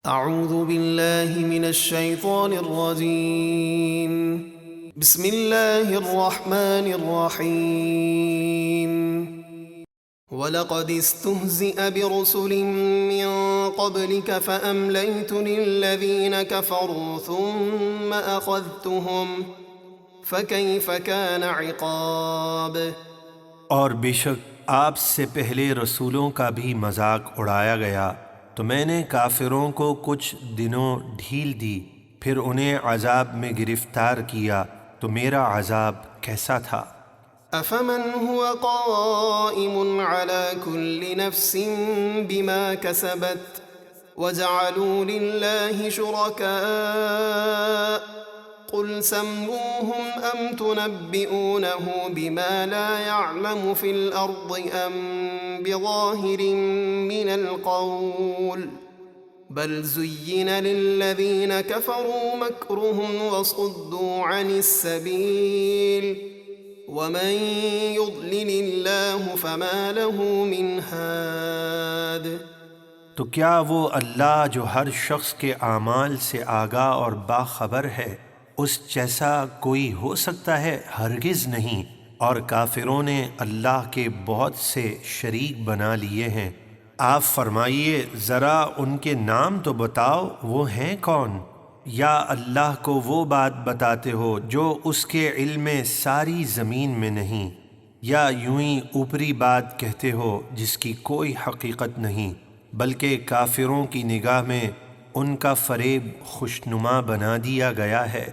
اعوذ باللہ من الشیطان الرجیم بسم اللہ الرحمن الرحیم وَلَقَدِ اسْتُهْزِئَ بِرُسُلٍ مِّن قَبْلِكَ فَأَمْلَيْتُ لِلَّذِينَ كَفَرُوا ثُمَّ أَخَذْتُهُمْ فَكَيْفَ كَانَ عِقَابِ۔ اور بے شک آپ سے پہلے رسولوں کا بھی مذاق اڑایا گیا تو میں نے کافروں کو کچھ دنوں ڈھیل دی، پھر انہیں عذاب میں گرفتار کیا تو میرا عذاب کیسا تھا۔ أَفَمَنْ هُوَ قَائِمٌ عَلَى كُلِّ نَفْسٍ بِمَا كَسَبَتْ وَجَعَلُوا لِلَّهِ شُرَكَاءَ قُلْ سَمُّوهُمْ أَمْ تُنَبِّئُونَهُ بِمَا لَا يَعْلَمُ فِي الْأَرْضِ أَمْ بِظَاهِرٍ مِّنَ الْقَوْلِ بَلْ زُيِّنَ لِلَّذِينَ كَفَرُوا مَكْرُهُمْ وَصُدُّوا عَنِ السَّبِيلِ وَمَن يُضْلِلِ اللَّهُ فَمَا لَهُ مِنْ هَادٍ۔ تو کیا وہ اللہ جو ہر شخص کے اعمال سے آگاہ اور باخبر ہے، اس جیسا کوئی ہو سکتا ہے؟ ہرگز نہیں۔ اور کافروں نے اللہ کے بہت سے شریک بنا لیے ہیں۔ آپ فرمائیے ذرا ان کے نام تو بتاؤ، وہ ہیں کون؟ یا اللہ کو وہ بات بتاتے ہو جو اس کے علم میں ساری زمین میں نہیں، یا یوں ہی اوپری بات کہتے ہو جس کی کوئی حقیقت نہیں، بلکہ کافروں کی نگاہ میں ان کا فریب خوشنما بنا دیا گیا ہے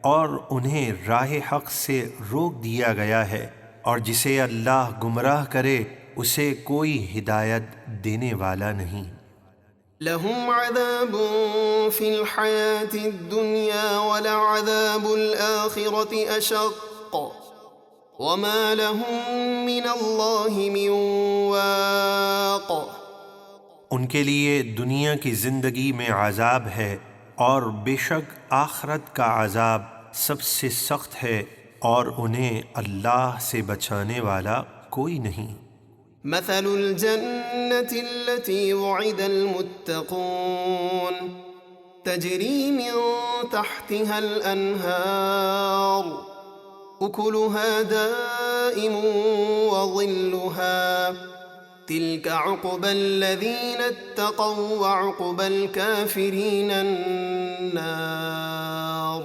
اور انہیں راہ حق سے روک دیا گیا ہے، اور جسے اللہ گمراہ کرے اسے کوئی ہدایت دینے والا نہیں۔ لهم عذاب في الحياة الدنيا ولعذاب الآخرة أشق وما لهم من الله من واق۔ ان کے لیے دنیا کی زندگی میں عذاب ہے، اور بے شک آخرت کا عذاب سب سے سخت ہے، اور انہیں اللہ سے بچانے والا کوئی نہیں۔ مثل الجنة التي وعد المتقون تجري من تحتها الأنهار أكلها دائم وظلها تلك عقبى الذين اتقوا وعقبى الكافرين النار۔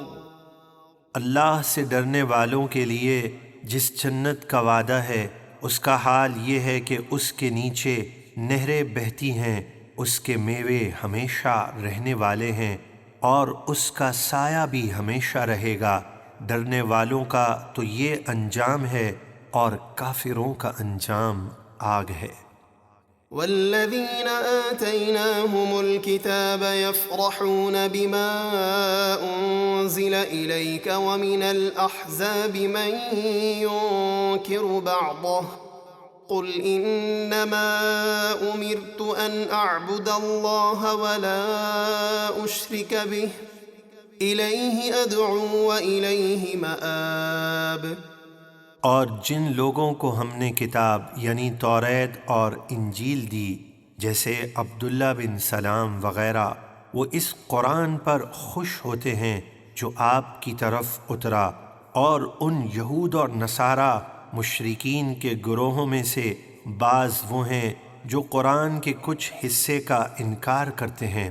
اللہ سے ڈرنے والوں کے لیے جس جنت کا وعدہ ہے اس کا حال یہ ہے کہ اس کے نیچے نہریں بہتی ہیں، اس کے میوے ہمیشہ رہنے والے ہیں، اور اس کا سایہ بھی ہمیشہ رہے گا۔ ڈرنے والوں کا تو یہ انجام ہے، اور کافروں کا انجام آگ ہے۔ والذين آتيناهم الكتاب يفرحون بما أنزل إليك ومن الأحزاب من ينكر بعضه قل إنما أمرت أن أعبد الله ولا أشرك به إليه أدعو وإليه مآب۔ اور جن لوگوں کو ہم نے کتاب یعنی توریت اور انجیل دی، جیسے عبداللہ بن سلام وغیرہ، وہ اس قرآن پر خوش ہوتے ہیں جو آپ کی طرف اترا، اور ان یہود اور نصارہ مشرکین کے گروہوں میں سے بعض وہ ہیں جو قرآن کے کچھ حصے کا انکار کرتے ہیں۔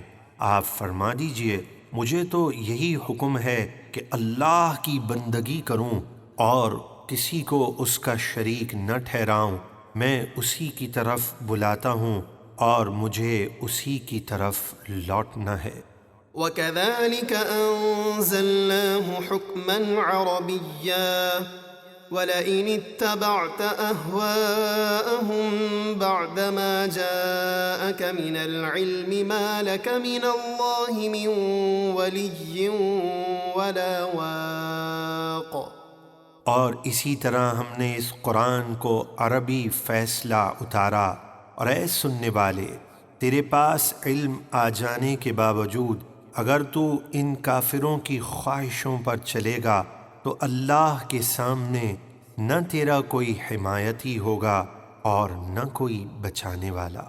آپ فرما دیجئے مجھے تو یہی حکم ہے کہ اللہ کی بندگی کروں اور کسی کو اس کا شریک نہ ٹھہراؤں، میں اسی کی طرف بلاتا ہوں اور مجھے اسی کی طرف لوٹنا ہے۔ وَكَذَلِكَ أَنزَلْنَاهُ حُكْمًا عَرَبِيًّا وَلَئِنِ اتَّبَعْتَ أَهْوَاءَهُمْ بَعْدَمَا جَاءَكَ مِنَ الْعِلْمِ مَا لَكَ مِنَ اللَّهِ مِنْ وَلِيٍّ وَلَا وَاقٍ۔ اور اسی طرح ہم نے اس قرآن کو عربی فیصلہ اتارا، اور اے سننے والے، تیرے پاس علم آ جانے کے باوجود اگر تو ان کافروں کی خواہشوں پر چلے گا تو اللہ کے سامنے نہ تیرا کوئی حمایتی ہوگا اور نہ کوئی بچانے والا۔